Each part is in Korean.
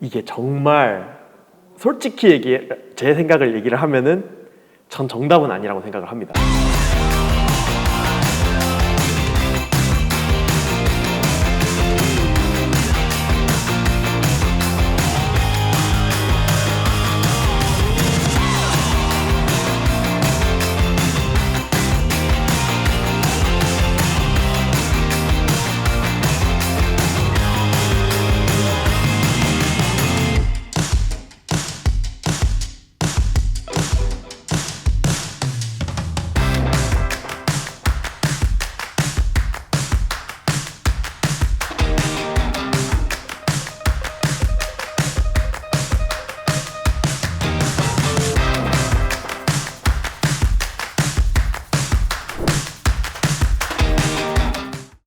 이게 정말 솔직히 제 생각을 얘기를 하면은 전 정답은 아니라고 생각을 합니다.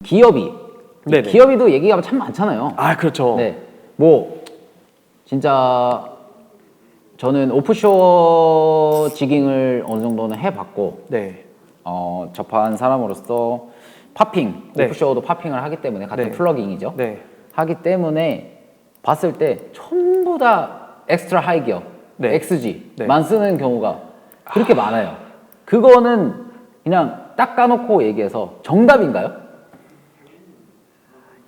기업이 네네. 기업이도 얘기가 참 많잖아요. 아, 그렇죠. 네, 뭐 진짜 저는 오프쇼어 지깅을 어느 정도는 해봤고 네. 접한 사람으로서 팝핑, 네. 오프쇼어도 팝핑을 하기 때문에 같은 네. 플러깅이죠. 네. 하기 때문에 봤을 때 전부 다 엑스트라 하이 기어, 네. XG만 쓰는 경우가 그렇게 많아요. 그거는 그냥 딱 까놓고 얘기해서 정답인가요?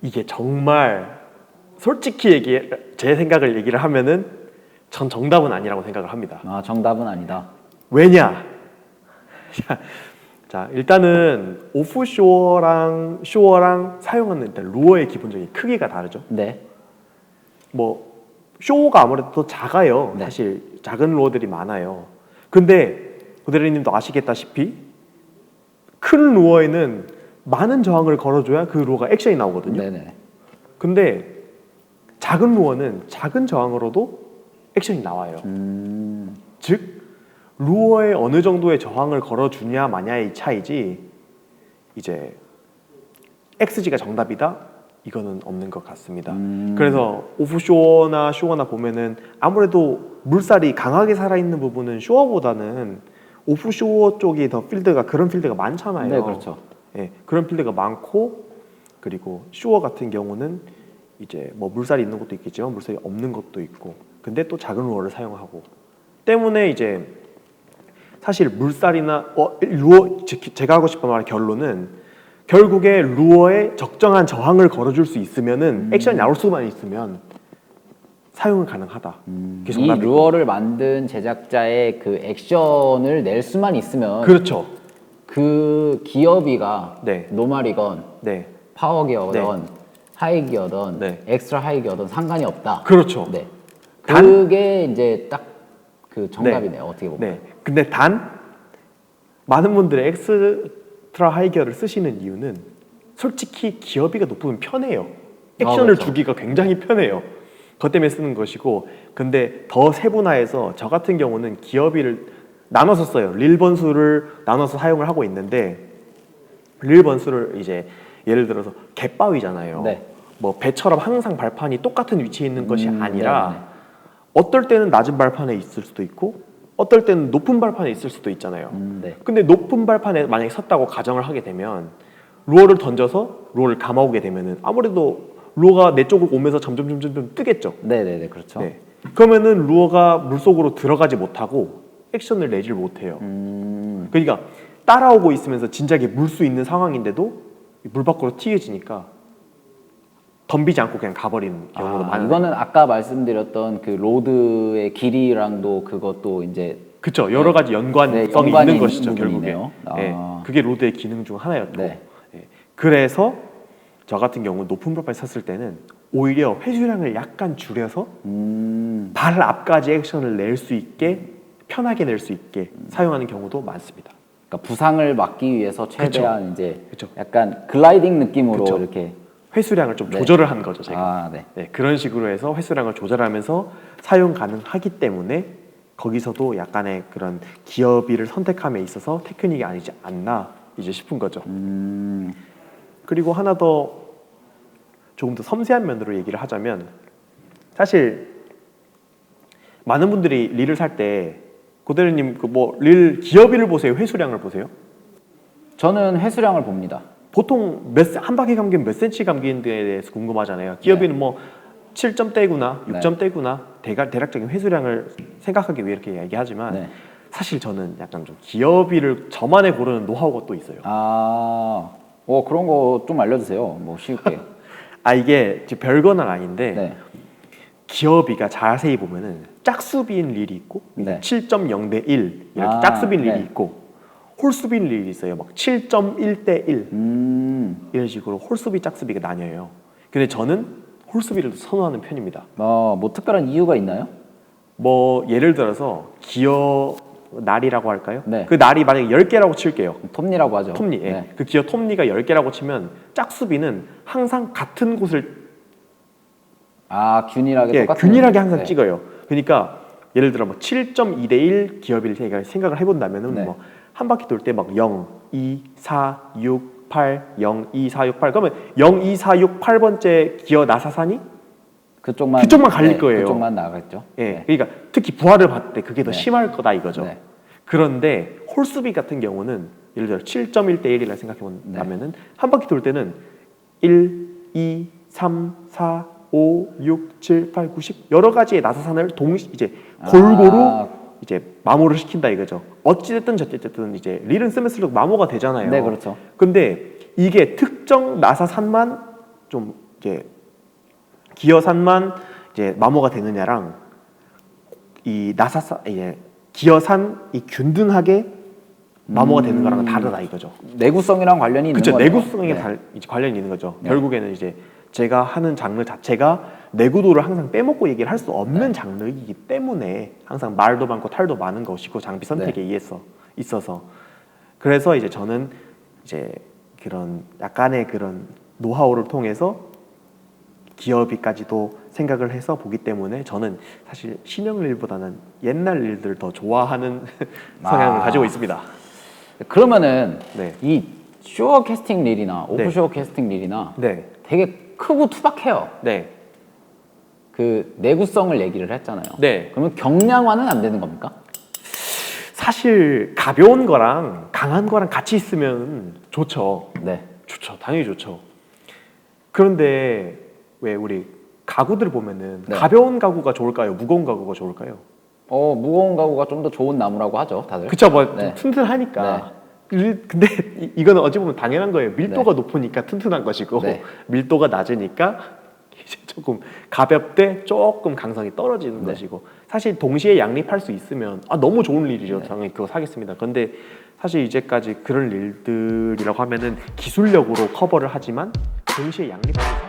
이게 정말 솔직히 제 생각을 얘기를 하면은 전 정답은 아니라고 생각을 합니다. 아, 정답은 아니다. 왜냐? 자, 일단은 오프쇼어랑 쇼어랑 사용하는 일단 루어의 기본적인 크기가 다르죠. 네. 뭐 쇼어가 아무래도 더 작아요. 네. 사실 작은 루어들이 많아요. 근데 고대리님도 아시겠다시피 큰 루어에는 많은 저항을 걸어줘야 그 루어가 액션이 나오거든요. 네네. 근데 작은 루어는 작은 저항으로도 액션이 나와요. 즉 루어에 어느 정도의 저항을 걸어주냐 마냐의 차이지 이제 XG가 정답이다? 이거는 없는 것 같습니다. 그래서 오프쇼어나 쇼어나 보면은 아무래도 물살이 강하게 살아있는 부분은 쇼어보다는 오프쇼어 쪽이 더 필드가 그런 필드가 많잖아요. 네, 그렇죠. 예, 그런 필드가 많고 그리고 쇼어 같은 경우는 이제 뭐 물살이 있는 것도 있겠지만 물살이 없는 것도 있고 근데 또 작은 루어를 사용하고 때문에 이제 사실 물살이나 루어 제가 하고 싶은 말의 결론은 결국에 루어에 적정한 저항을 걸어줄 수 있으면은 액션이 나올 수만 있으면 사용은 가능하다. 그게 이 정답이고. 루어를 만든 제작자의 그 액션을 낼 수만 있으면 그렇죠. 그 기어비가 네. 노말이건 네, 파워 기어든 하이 기어든 네. 엑스트라 하이 기어든 상관이 없다. 그렇죠. 네. 단- 그게 이제 딱 그 정답이네요. 어떻게 보면. 네. 근데 단 많은 분들이 엑스트라 하이 기어를 쓰시는 이유는 솔직히 기어비가 높으면 편해요. 액션을 그렇죠. 주기가 굉장히 편해요. 그것 때문에 쓰는 것이고 근데 더 세분화해서 저 같은 경우는 기어비를 나눠서 써요. 릴 번수를 나눠서 사용을 하고 있는데 릴 번수를 이제 예를 들어서 갯바위잖아요. 네. 뭐 배처럼 항상 발판이 똑같은 위치에 있는 것이 아니라 네네. 어떨 때는 낮은 발판에 있을 수도 있고 어떨 때는 높은 발판에 있을 수도 있잖아요. 네. 근데 높은 발판에 만약에 섰다고 가정을 하게 되면 루어를 던져서 루어를 감아오게 되면은 아무래도 루어가 내 쪽으로 오면서 점점 뜨겠죠. 네네네. 그렇죠. 네. 그러면은 루어가 물속으로 들어가지 못하고 액션을 내질 못해요. 그러니까 따라오고 있으면서 진작에 물 수 있는 상황인데도 물 밖으로 튀겨지니까 덤비지 않고 그냥 가버리는 경우도 많아요. 이거는 아까 말씀드렸던 그 로드의 길이랑도 그것도 이제 그렇죠. 여러 가지 연관성이 연관이 있는 것이죠. 있는 결국에. 부분이네요. 예, 그게 로드의 기능 중 하나였고. 네. 예, 그래서 저 같은 경우 높은 발판에 섰을 때는 오히려 회수량을 약간 줄여서 발 앞까지 액션을 낼 수 있게 편하게 낼 수 있게 사용하는 경우도 많습니다. 그러니까 부상을 막기 위해서 최대한 이제 그쵸. 약간 글라이딩 느낌으로 그쵸. 이렇게 회수량을 좀 네. 조절을 한 거죠, 제가. 네. 네, 그런 식으로 해서 회수량을 조절하면서 사용 가능하기 때문에 거기서도 약간의 그런 기어비를 선택함에 있어서 테크닉이 아니지 않나 이제 싶은 거죠. 그리고 하나 더 조금 더 섬세한 면으로 얘기를 하자면 사실 많은 분들이 릴을 살 때 고대리님 그 뭐 릴 기어비를 보세요, 회수량을 보세요? 저는 회수량을 봅니다. 보통 한 바퀴 감기면 몇 센치 감기는지에 대해서 궁금하잖아요. 기어비는 뭐 7점대구나, 네. 6점대구나 대략적인 회수량을 생각하기 위해 이렇게 얘기하지만 네. 사실 저는 약간 좀 기업일을 저만의 고르는 노하우가 또 있어요. 그런 거 좀 알려주세요. 뭐 쉽게. 이게 이제 별거는 아닌데 네. 기업이가 자세히 보면은 짝수비인 릴이 있고 네. 7.0대 1 이렇게 짝수비인 릴이 네. 있고 홀수비인 릴이 있어요. 막 7.1대 1 이런 식으로 홀수비 짝수비가 나뉘어요. 근데 저는 홀수비를 선호하는 편입니다. 뭐 특별한 이유가 있나요? 뭐 예를 들어서 기어 날이라고 할까요? 네. 그 날이 만약에 10개라고 칠게요. 톱니라고 하죠. 톱니. 예. 네. 그 기어 톱니가 10개라고 치면 짝수비는 항상 같은 곳을 균일하게 똑같은. 균일하게 항상 네. 찍어요. 그러니까 예를 들어 뭐 7.2대 1 기업일 제가 생각을 해본다면은 네. 뭐 한 바퀴 돌 때 막 0, 2, 4, 6, 8, 0, 2, 4, 6, 8 그러면 0, 2, 4, 6, 8번째 기어 나사산이 그쪽만 갈릴 거예요. 그쪽만 나가겠죠. 예, 네. 그러니까 특히 부하를 받을 때 그게 더 네. 심할 거다 이거죠. 네. 그런데 홀수비 같은 경우는 예를 들어 7.1대 1이라 생각해 본다면은 한 바퀴 돌 때는 1, 2, 3, 4, 5, 6, 7, 8, 9, 10 여러 가지의 나사산을 이제 골고루 이제 마모를 시킨다 이거죠. 어찌됐든 저찌됐든 이제 릴은 쓰면 쓸수록 마모가 되잖아요. 네, 그렇죠. 근데 이게 특정 나사산만 좀 이제 기어산만 이제 마모가 되느냐랑 이 나사산 기어산 이 균등하게 마모가 되는 거랑은 다르다 이거죠. 내구성이랑 관련이 있는 그렇죠. 거네요. 내구성에 네. 이제 관련이 있는 거죠. 네. 결국에는 이제 제가 하는 장르 자체가 내구도를 항상 빼먹고 얘기를 할 수 없는 장르이기 때문에 항상 말도 많고 탈도 많은 것이고 장비 선택에 있어서 그래서 이제 저는 이제 그런 약간의 그런 노하우를 통해서 기업이까지도 생각을 해서 보기 때문에 저는 사실 신형 릴보다는 옛날 릴들을 더 좋아하는 성향을 가지고 있습니다. 그러면은 네. 이 쇼어 캐스팅 릴이나 오프쇼어 캐스팅 릴이나 네. 되게 크고 투박해요. 네. 그 내구성을 얘기를 했잖아요. 네. 그러면 경량화는 안 되는 겁니까? 사실 가벼운 거랑 강한 거랑 같이 있으면 좋죠. 네. 좋죠. 당연히 좋죠. 그런데 왜 우리 가구들 보면은 네. 가벼운 가구가 좋을까요? 무거운 가구가 좋을까요? 무거운 가구가 좀 더 좋은 나무라고 하죠, 다들. 그쵸, 뭐 네. 튼튼하니까. 근데 이거는 어찌 보면 당연한 거예요. 밀도가 네. 높으니까 튼튼한 것이고 네. 밀도가 낮으니까 이제 조금 가볍되 조금 강성이 떨어지는 네. 것이고 사실 동시에 양립할 수 있으면 너무 좋은 일이죠. 당연히 그거 사겠습니다. 그런데 사실 이제까지 그런 일들이라고 하면은 기술력으로 커버를 하지만 동시에 양립하는